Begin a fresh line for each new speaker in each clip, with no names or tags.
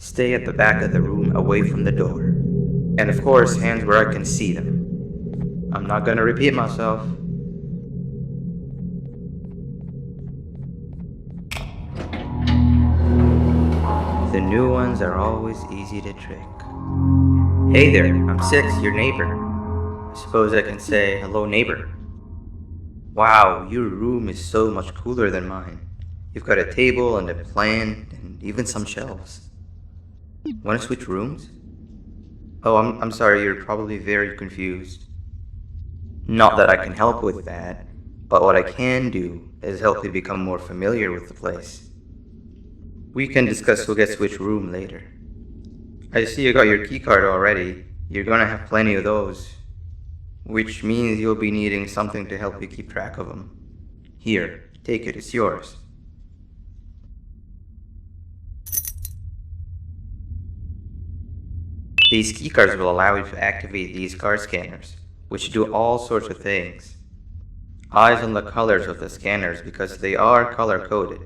Stay at the back of the room away from the door. And of course, hands where I can see them. I'm not gonna repeat myself. The new ones are always easy to trick. Hey there, I'm Six, your neighbor. I suppose I can say, hello neighbor. Wow, your room is so much cooler than mine. You've got a table and a plant and even some shelves. Want to switch rooms? Oh, I'm sorry, you're probably very confused. Not that I can help with that, but what I can do is help you become more familiar with the place. We can discuss who gets which room later. I see you got your keycard already. You're gonna have plenty of those. Which means you'll be needing something to help you keep track of them. Here, take it, it's yours. These keycards will allow you to activate these card scanners, which do all sorts of things. Eyes on the colors of the scanners because they are color-coded.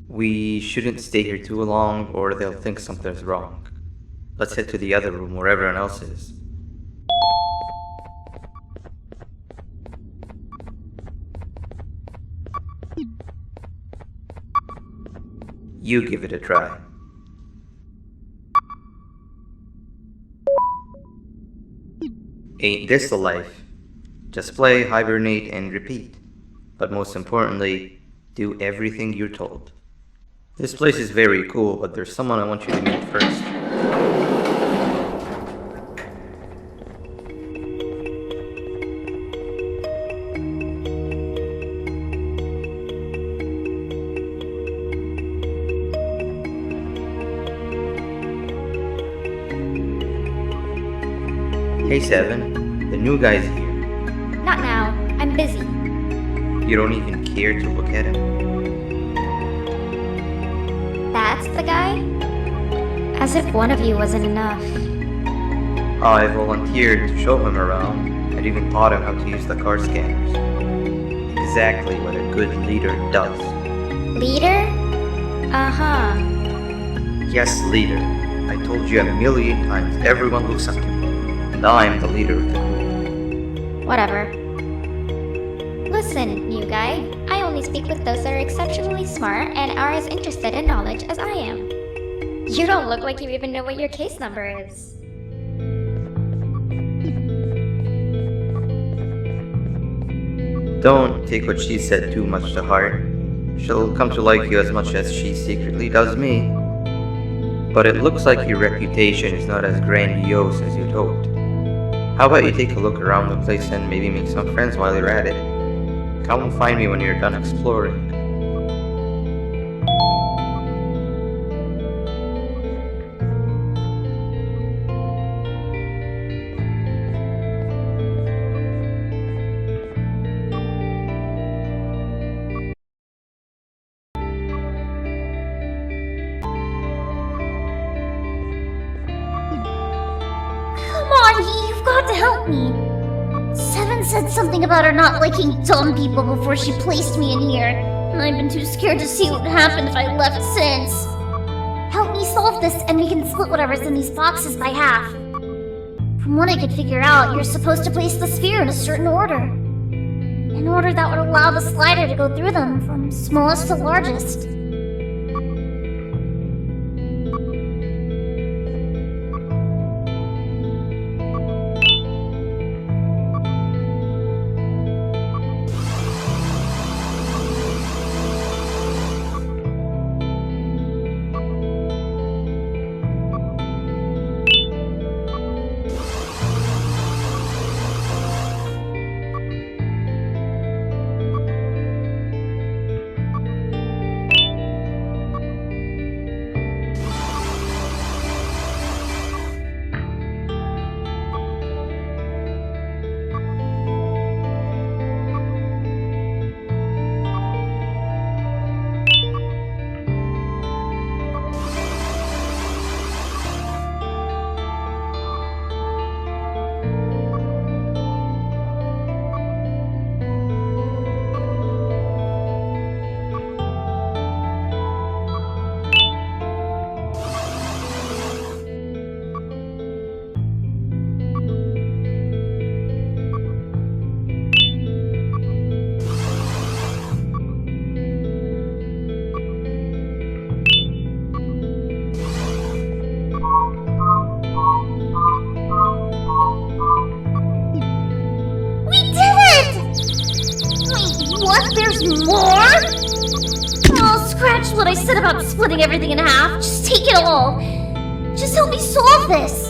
We shouldn't stay here too long or they'll think something's wrong. Let's head to the other room where everyone else is. You give it a try. Ain't this the life? Just play, hibernate, and repeat. But most importantly, do everything you're told. This place is very cool, but there's someone I want you to meet first. Hey Seven, the new guy's here.
Not now. I'm busy.
You don't even care to look at him.
That's the guy? As if one of you wasn't enough.
I volunteered to show him around and even taught him how to use the card scanners. Exactly what a good leader does.
Leader? Uh-huh.
Yes, leader. I told you a million times everyone looks up to me. And I'm the leader of the group.
Whatever. Listen, new guy. I only speak with those that are exceptionally smart and are as interested in knowledge as I am. You don't look like you even know what your case number is.
Don't take what she said too much to heart. She'll come to like you as much as she secretly does me. But it looks like your reputation is not as grandiose as you'd hoped. How about you take a look around the place and maybe make some friends while you're at it? Come and find me when you're done exploring.
help me. Seven said something about her not liking dumb people before she placed me in here, and I've been too scared to see what would happen if I left since. Help me solve this, and we can split whatever's in these boxes by half. From what I could figure out, you're supposed to place the sphere in a certain order. An order that would allow the slider to go through them from smallest to largest. More? Oh, scratch what I said about splitting everything in half. Just take it all. Just help me solve this.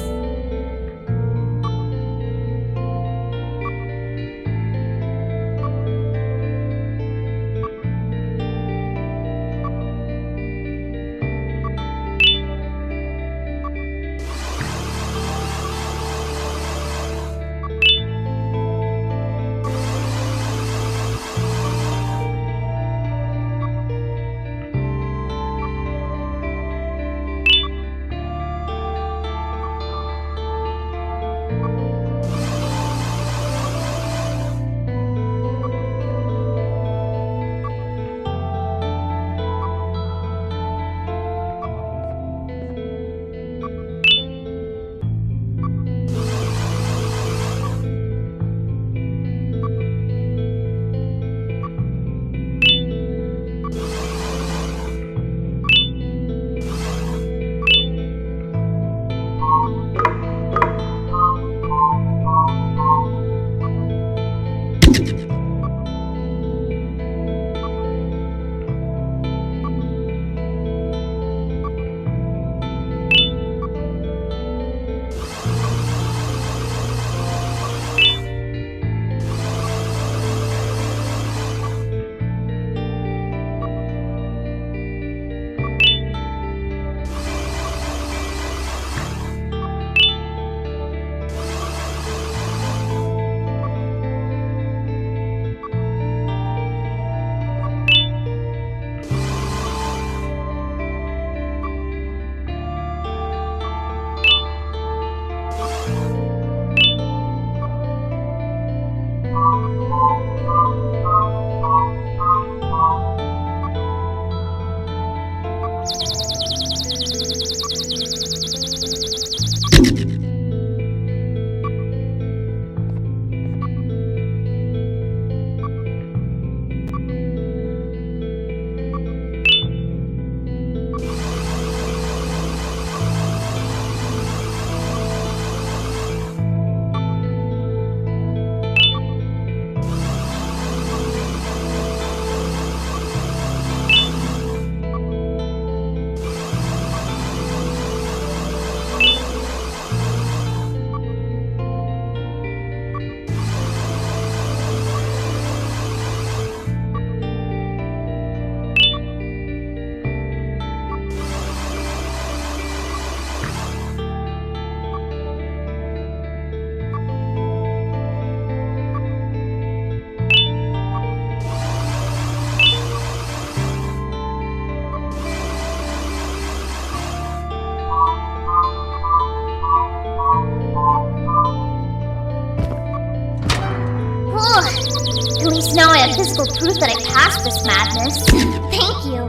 physical proof that I passed this madness. Thank you.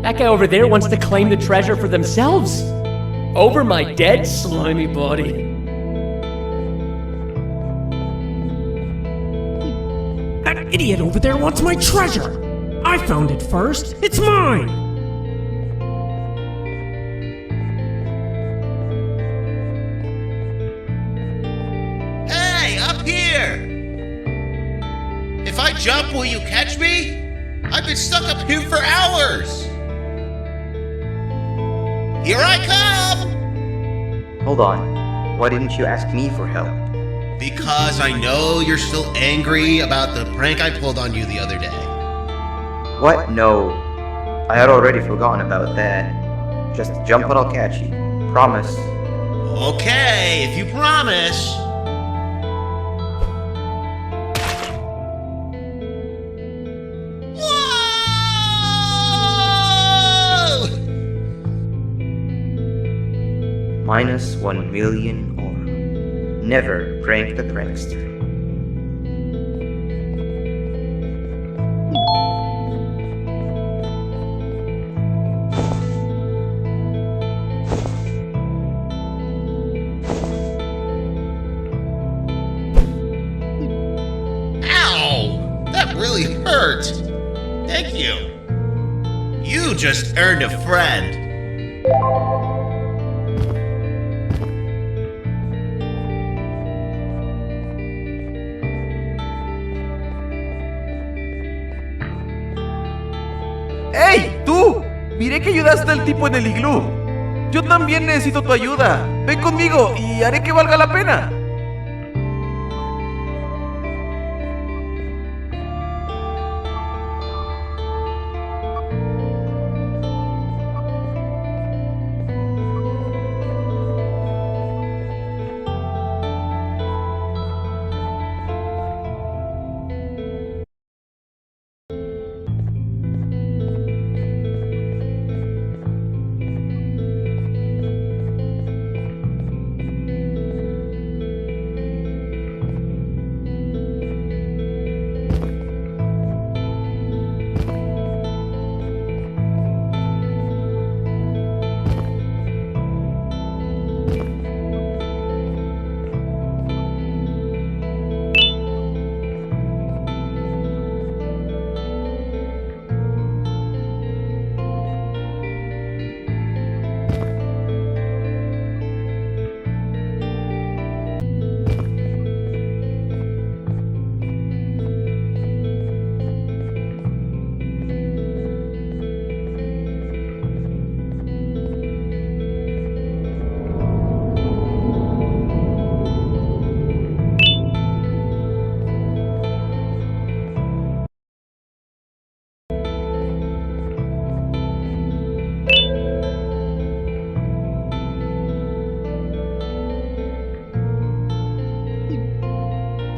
That guy over there wants to claim the treasure for themselves. Over my dead, slimy body.
That idiot over there wants my treasure! I found it first! It's mine!
Hey, up here! If I jump, will you catch me? I've been stuck up here for hours! Here I come!
Hold on. Why didn't you ask me for help?
Because I know you're still angry about the prank I pulled on you the other day.
What? No. I had already forgotten about that. Just jump and I'll catch you. Promise.
Okay, if you promise. Whoa!
Minus 1 million or never prank the prankster.
Ow! That really hurt. Thank you. You just earned a friend.
¡Ey, tú! Miré que ayudaste al tipo en el iglú. Yo también necesito tu ayuda. Ven conmigo y haré que valga la pena.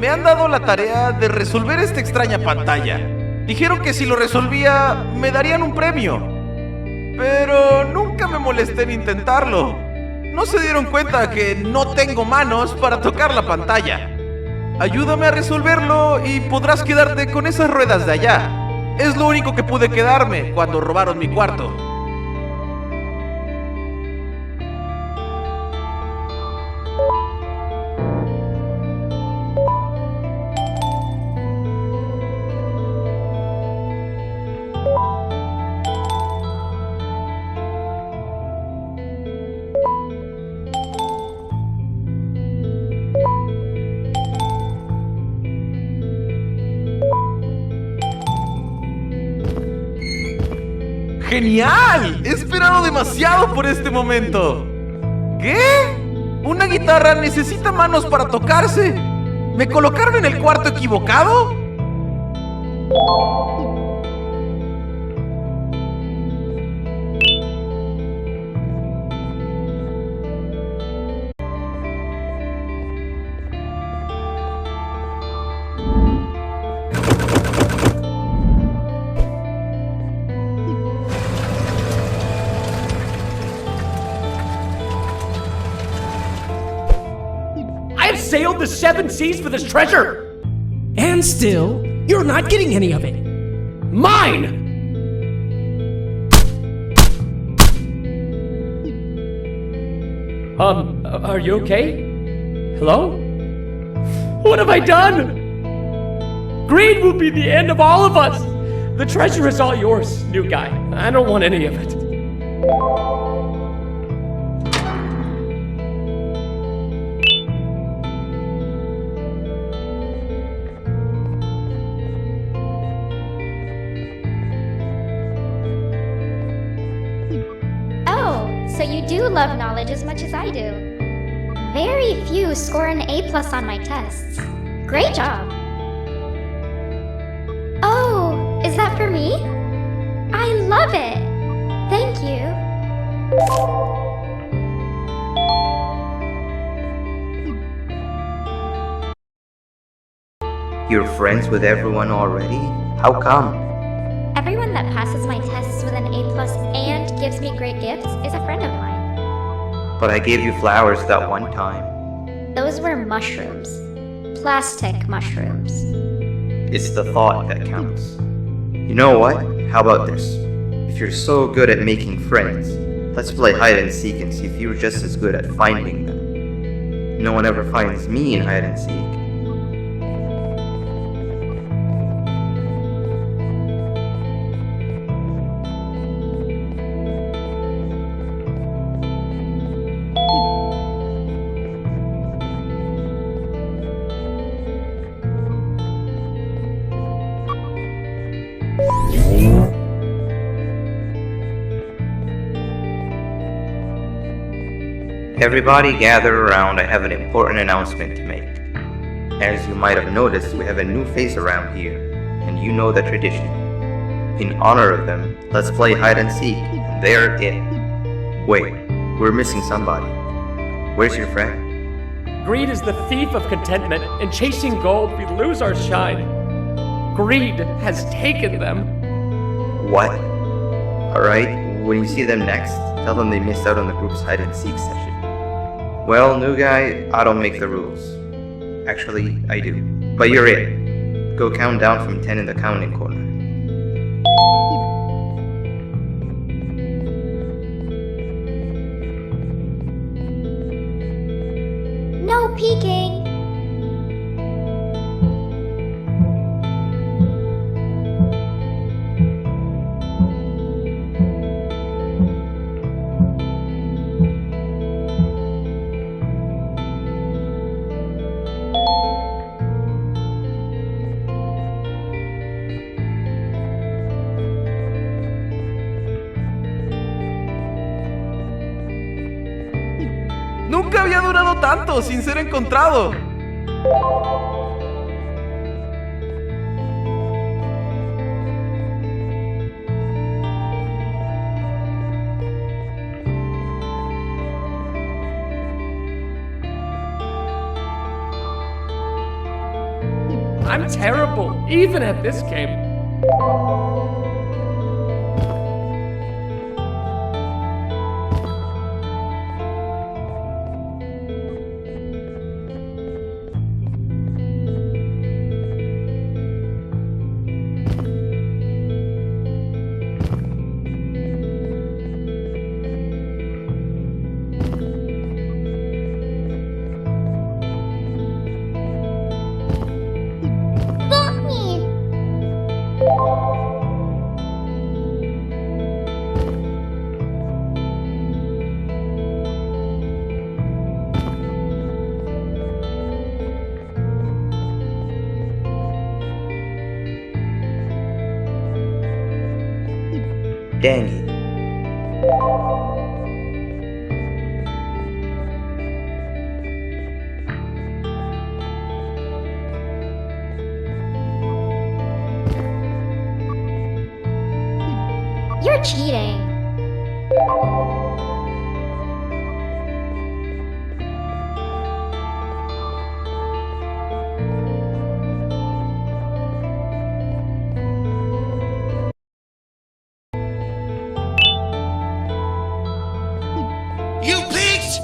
Me han dado la tarea de resolver esta extraña pantalla. Dijeron que si lo resolvía, me darían un premio. Pero nunca me molesté en intentarlo. No se dieron cuenta que no tengo manos para tocar la pantalla. Ayúdame a resolverlo y podrás quedarte con esas ruedas de allá. Es lo único que pude quedarme cuando robaron mi cuarto. ¡Genial! He esperado demasiado por este momento. ¿Qué? ¿Una guitarra necesita manos para tocarse? ¿Me colocaron en el cuarto equivocado?
sailed the 7 seas for this treasure!
And still, you're not getting any of it.
Mine! Are you okay? Hello? What have I done? Greed will be the end of all of us! The treasure is all yours, new guy. I don't want any of it.
Oh, so you do love knowledge as much as I do. Very few score an A+ on my tests. Great job. Oh, is that for me? I love it. Thank you.
You're friends with everyone already? How come?
Everyone that passes my tests with an A+ and gives me great gifts is a friend of mine.
But I gave you flowers that one time.
Those were mushrooms. Plastic mushrooms.
It's the thought that counts. You know what? How about this? If you're so good at making friends, let's play hide and seek and see if you're just as good at finding them. No one ever finds me in hide and seek. Everybody gather around, I have an important announcement to make. As you might have noticed, we have a new face around here, and you know the tradition. In honor of them, let's play hide and seek, and they're it. Wait, we're missing somebody. Where's your friend?
Greed is the thief of contentment. In chasing gold, we lose our shine. Greed has taken them.
What? Alright, when you see them next, tell them they missed out on the group's hide and seek session. Well, new guy, I don't make the rules. Actually, I do. But you're it. Go count down from 10 in the counting corner.
No peeking!
Nunca había durado tanto sin ser encontrado.
I'm terrible, even at this game.
Got me!
Dang it.
You're cheating.
You pigs!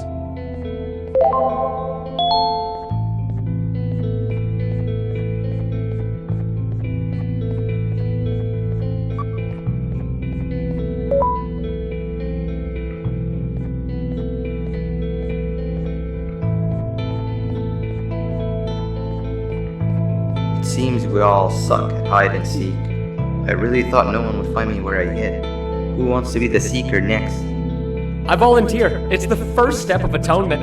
we all suck at hide and seek. I really thought no one would find me where I hid. Who wants to be the seeker next?
I volunteer. It's the first step of atonement.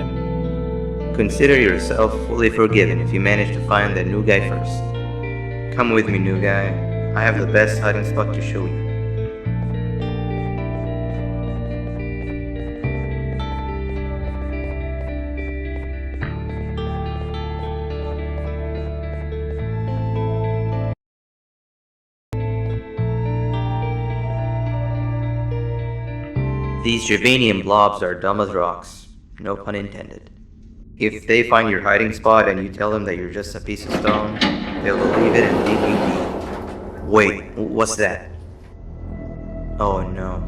Consider yourself fully forgiven if you manage to find that new guy first. Come with me, new guy. I have the best hiding spot to show you. These Javanian blobs are dumb as rocks. No pun intended. If they find your hiding spot and you tell them that you're just a piece of stone, they'll believe it and leave you be. Wait, what's that? Oh no.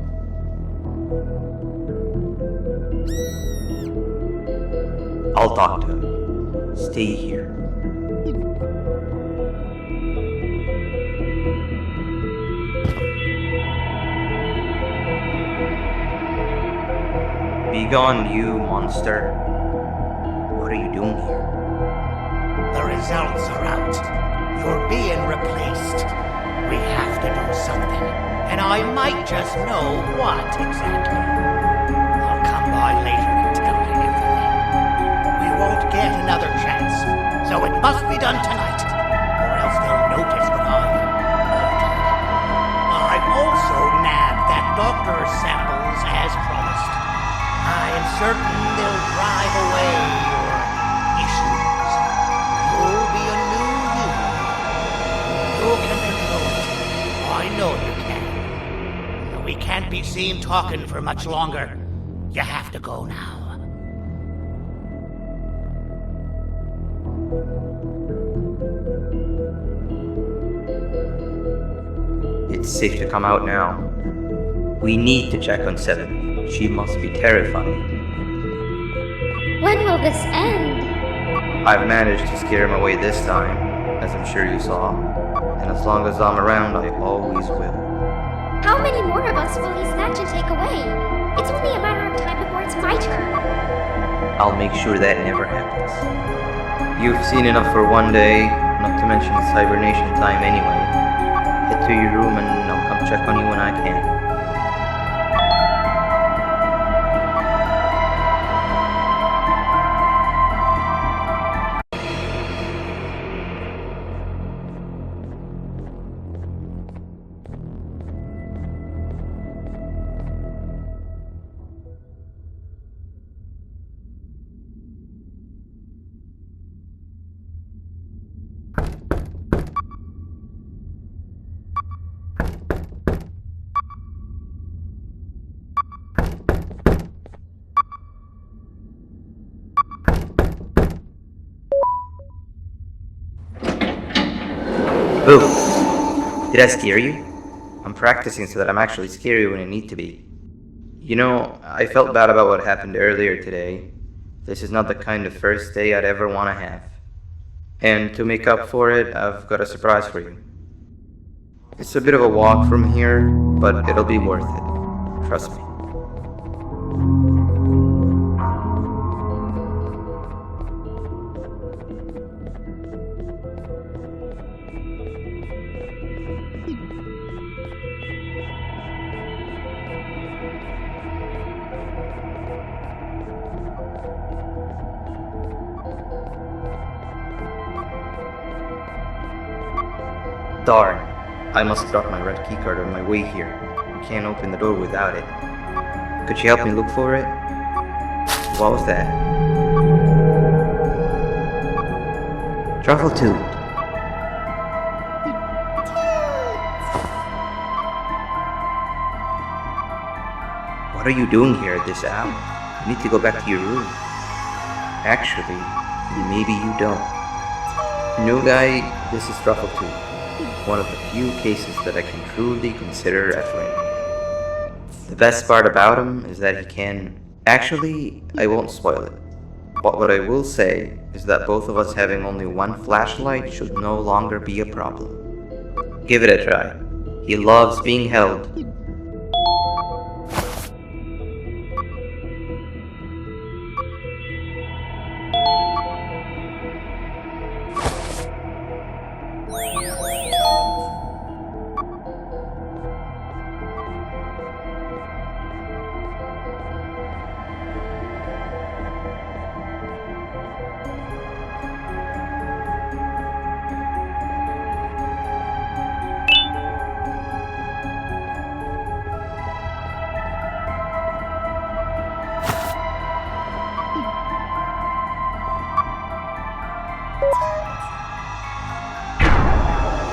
I'll talk to him. Stay here. Begone, you monster. What are you doing here?
The results are out. You're being replaced. We have to do something, and I might just know what exactly. I'll come by later and tell you everything. We won't get another chance, so it must be done tonight, or else they'll notice what I've altered. I've also nabbed that doctor's samples as promised. I am certain they'll drive away your issues. You'll be a new you. You can control it. I know you can. But we can't be seen talking for much longer. You have to go now.
It's safe to come out now. We need to check on Seven. She must be terrified.
When will this end?
I've managed to scare him away this time, as I'm sure you saw. And as long as I'm around, I always will.
How many more of us will he snatch and take away? It's only a matter of time before it's my turn.
I'll make sure that never happens. You've seen enough for one day, not to mention it's hibernation time anyway. Head to your room and I'll come check on you when I can. Boo! Did I scare you? I'm practicing so that I'm actually scary when I need to be. You know, I felt bad about what happened earlier today. This is not the kind of first day I'd ever want to have. And to make up for it, I've got a surprise for you. It's a bit of a walk from here, but it'll be worth it. Trust me. Darn, I must have dropped my red keycard on my way here. I can't open the door without it. Could you help me look for it? What was that? Truffle Tooth. What are you doing here at this hour? You need to go back to your room. Actually, maybe you don't. New guy, this is Truffle Tooth. One of the few cases that I can truly consider a friend. The best part about him is that he can... Actually, I won't spoil it. But what I will say is that both of us having only one flashlight should no longer be a problem. Give it a try. He loves being held.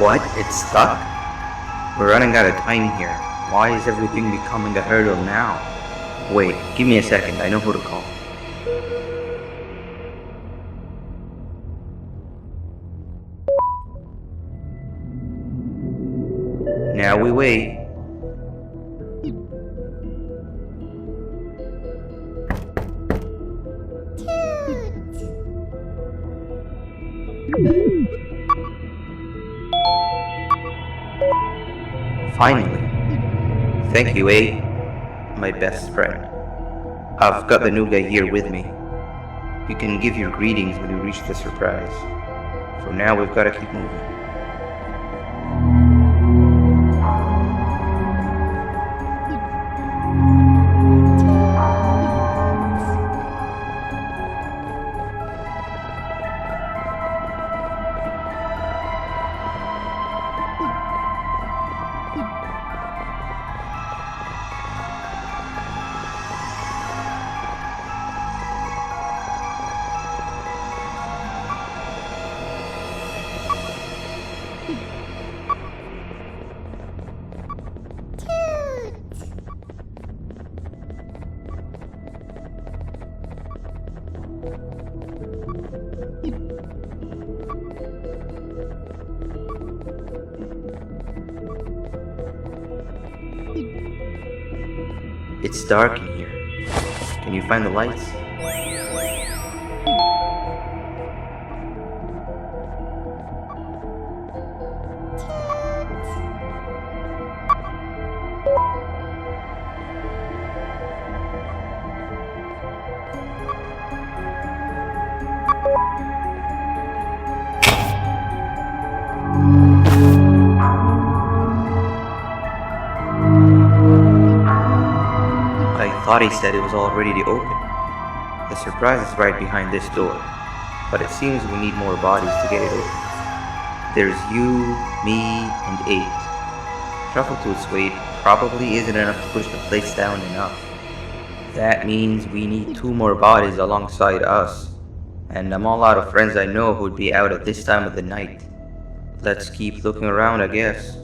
What? It's stuck? We're running out of time here. Why is everything becoming a hurdle now? Wait, give me a second. I know who to call. Now we wait. Finally. Thank you, A. My best friend. I've got the new guy here with me. You can give your greetings when you reach the surprise. For now, we've got to keep moving. It's dark in here. Can you find the lights? I thought he said it was all ready to open. The surprise is right behind this door, but it seems we need more bodies to get it open. There's you, me, and 8. Truffle Tooth's weight probably isn't enough to push the place down enough. That means we need 2 more bodies alongside us, and I'm all out of friends I know who'd be out at this time of the night. Let's keep looking around, I guess.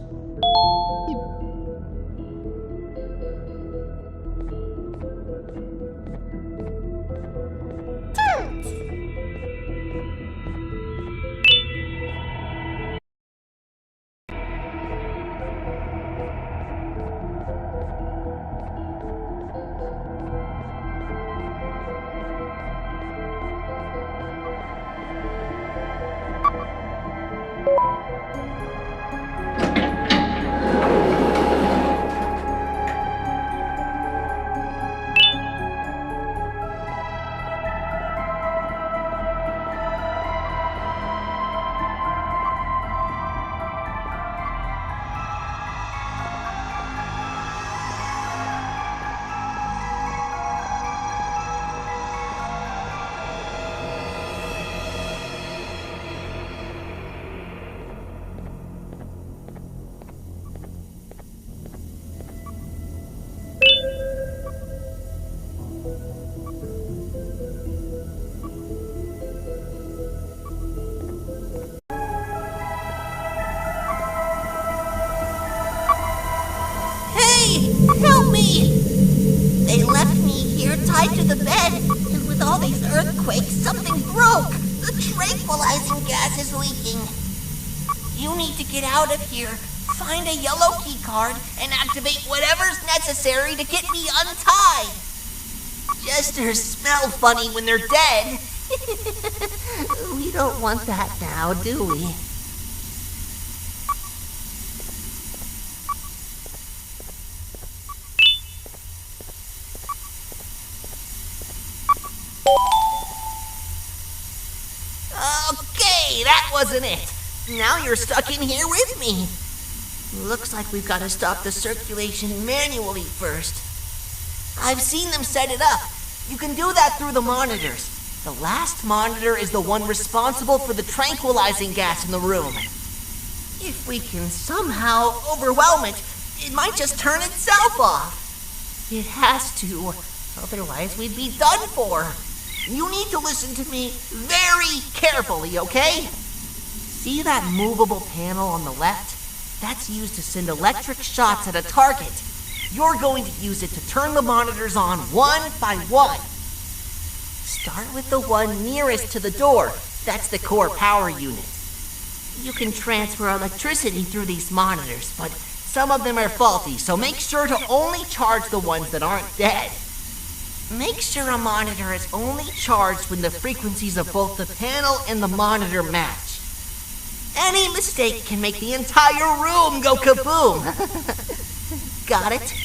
Help me! They left me here tied to the bed, and with all these earthquakes, something broke! The tranquilizing gas is leaking. You need to get out of here, find a yellow key card, and activate whatever's necessary to get me untied. Jesters smell funny when they're dead. We don't want that now, do we? Okay, that wasn't it. Now you're stuck in here with me. Looks like we've got to stop the circulation manually first. I've seen them set it up. You can do that through the monitors. The last monitor is the one responsible for the tranquilizing gas in the room. If we can somehow overwhelm it, it might just turn itself off. It has to, otherwise we'd be done for. You need to listen to me very carefully, okay? See that movable panel on the left? That's used to send electric shots at a target. You're going to use it to turn the monitors on one by one. Start with the one nearest to the door. That's the core power unit. You can transfer electricity through these monitors, but some of them are faulty, so make sure to only charge the ones that aren't dead. Make sure a monitor is only charged when the frequencies of both the panel and the monitor match. Any mistake can make the entire room go kaboom. Got it?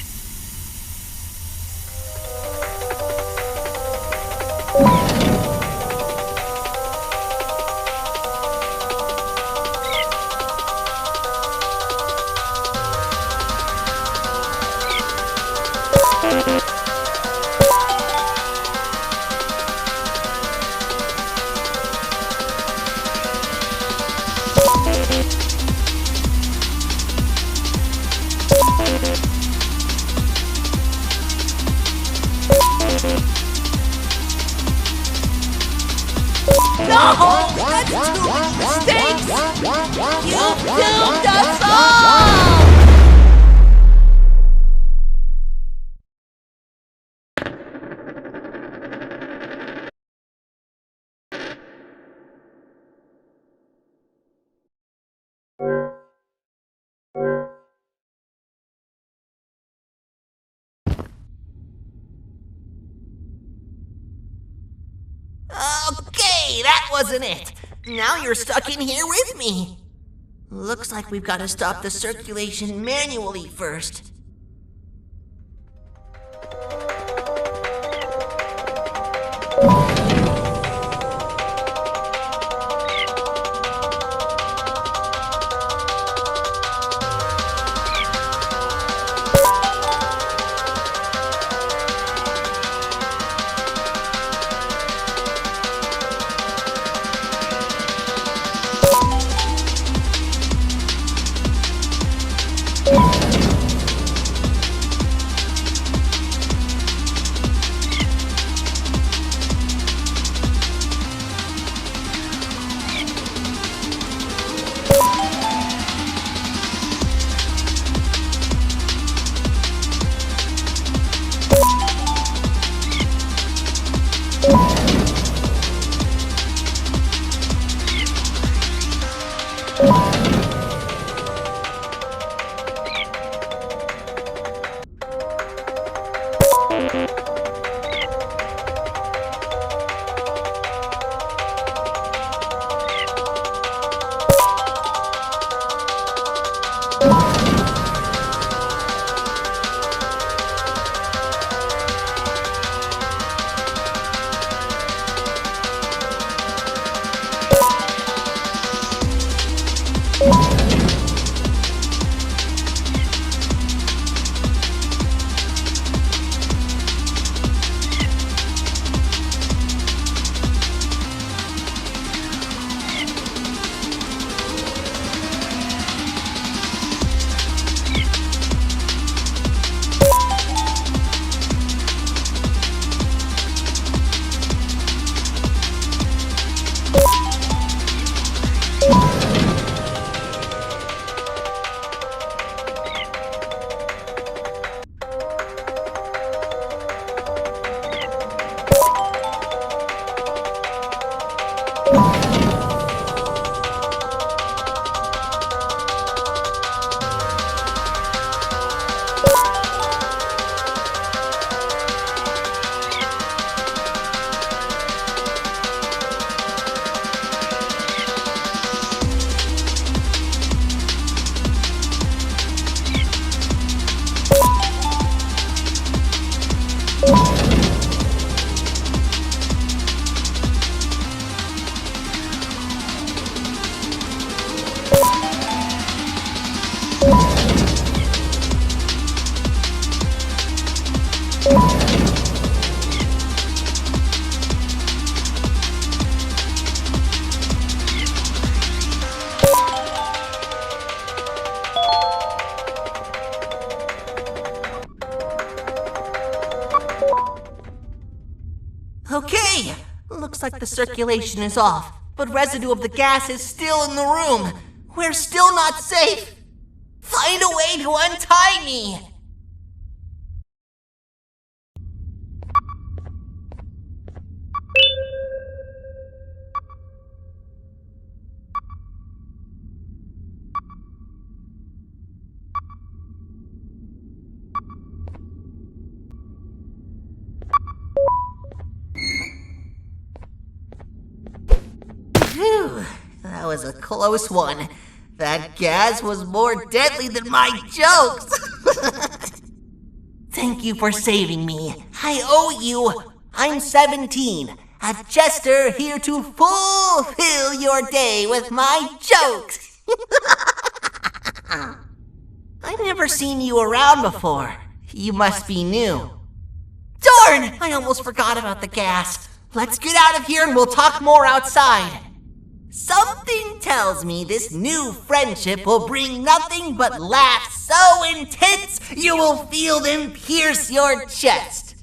No! That's too many mistakes! You doomed us all! Okay, that wasn't it. Now you're stuck in here with me. Looks like we've got to stop the circulation manually first. Okay, looks like the circulation is off. but residue of the gas is still in the room. We're still not safe. Find a way to untie me. Phew, that was a close one. That gas was more deadly than my jokes. Thank you for saving me. I owe you. I'm 17, a jester here to fulfill your day with my jokes. I've never seen you around before. You must be new. Darn! I almost forgot about the gas. Let's get out of here and we'll talk more outside. Something tells me this new friendship will bring nothing but laughs so intense you will feel them pierce your chest.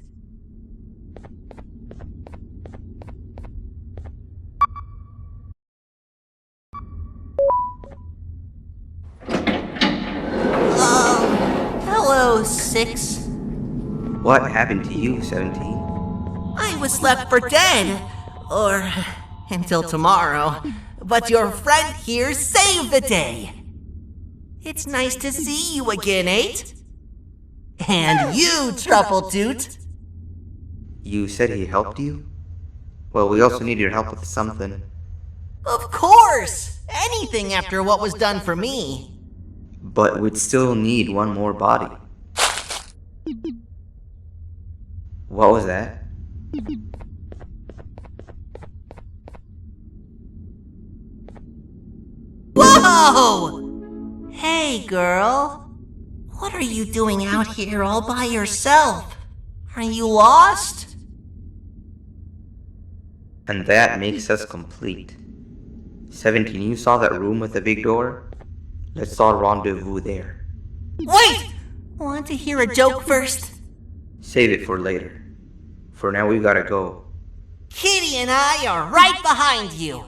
Hello, 6.
What happened to you, 17?
I was left for dead. Or until tomorrow. But your friend here saved the day. It's nice to see you again, 8. And you, Truffletoot.
You said he helped you? Well, we also need your help with something.
Of course! Anything after what was done for me.
But we'd still need one more body. What was that?
Whoa! Hey, girl. What are you doing out here all by yourself? Are you lost?
And that makes us complete. 17, you saw that room with the big door? Let's all rendezvous there.
Wait! Want to hear a joke first?
Save it for later. For now, we gotta go.
Kitty and I are right behind you.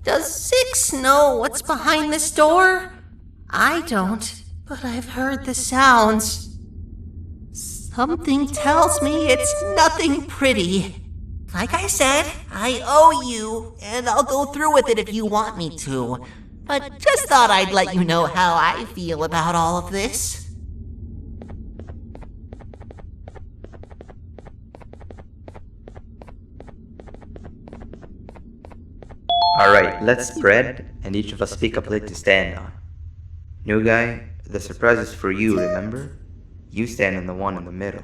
Does 6 know what's behind this door? I don't, but I've heard the sounds. Something tells me it's nothing pretty. Like I said, I owe you, and I'll go through with it if you want me to. But just thought I'd let you know how I feel about all of this.
Alright, let's spread, and each of us pick a plate to stand on. New guy, the surprise is for you, remember? You stand on the one in the middle.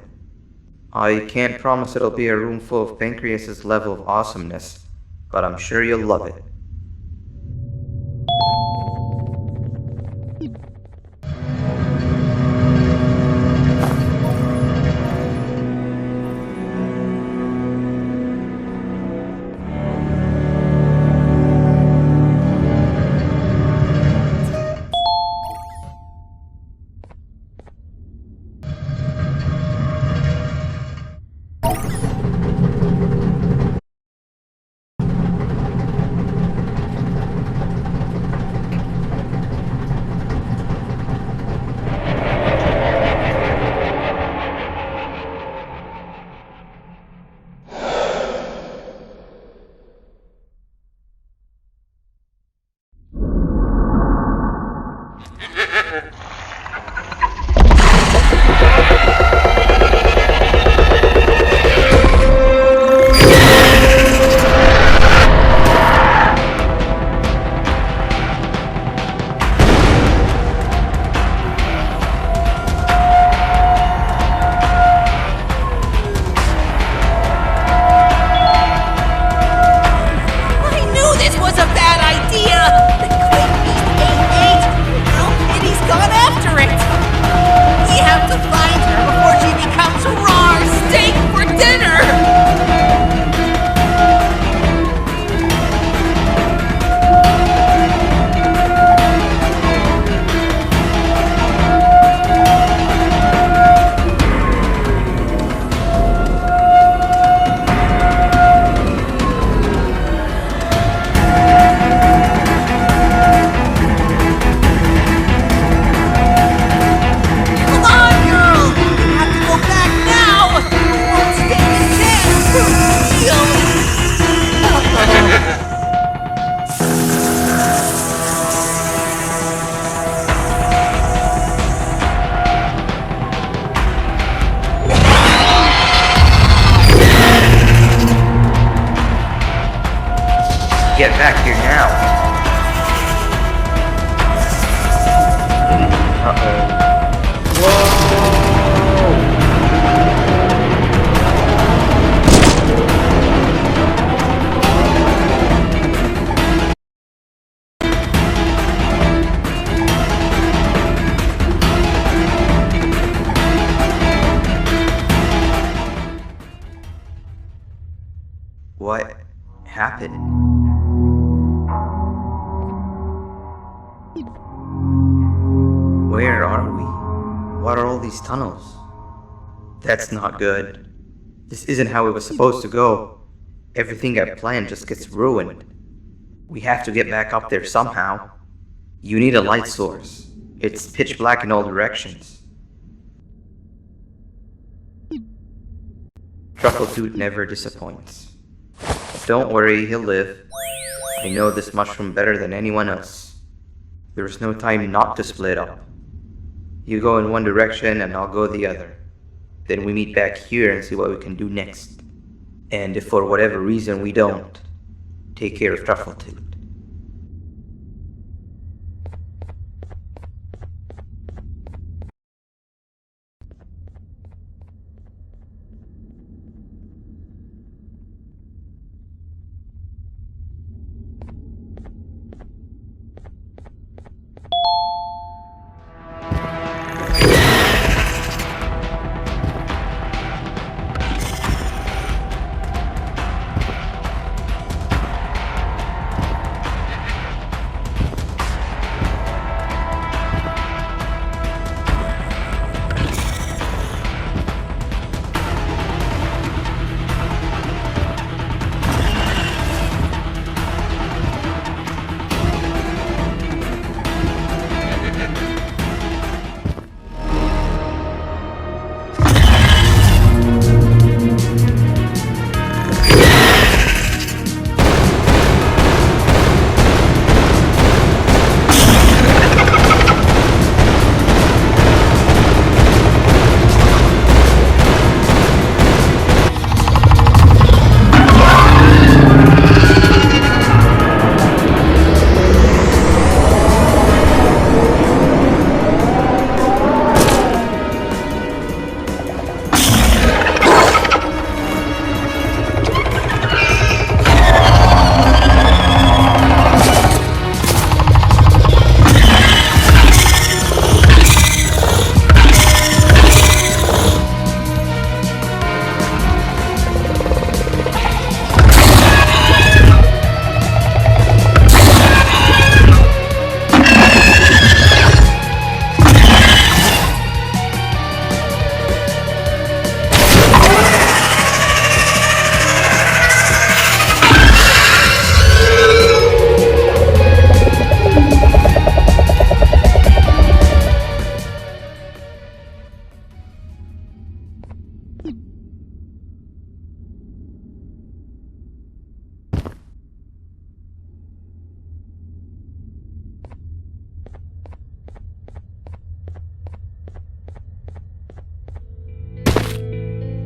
I can't promise it'll be a room full of Pancreas's level of awesomeness, but I'm sure you'll love it. get back here now. Uh-oh. Whoa! What happened? Where are we? What are all these tunnels? That's not good. This isn't how it was supposed to go. Everything I planned just gets ruined. We have to get back up there somehow. You need a light source. It's pitch black in all directions. Truffletooth never disappoints. Don't worry, he'll live. I know this mushroom better than anyone else. There's no time not to split up. You go in one direction and I'll go the other. Then we meet back here and see what we can do next. And if for whatever reason we don't, take care of Truffletooth.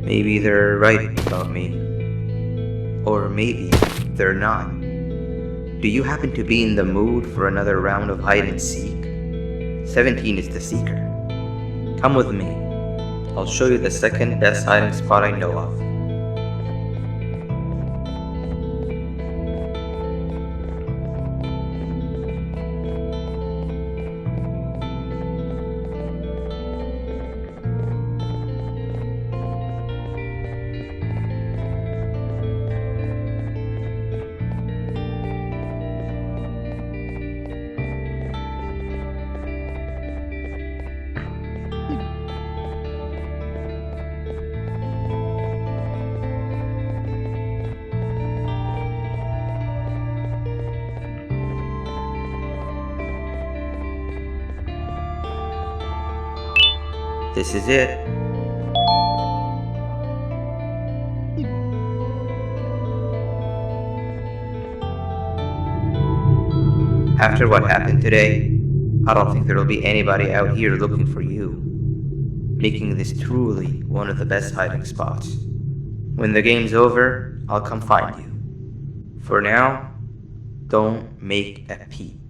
Maybe they're right about me. Or maybe they're not. Do you happen to be in the mood for another round of hide and seek? 17 is the seeker. Come with me. I'll show you the second best hiding spot I know of. This is it. After what happened today, I don't think there'll be anybody out here looking for you, making this truly one of the best hiding spots. When the game's over, I'll come find you. For now, Don't make a peep.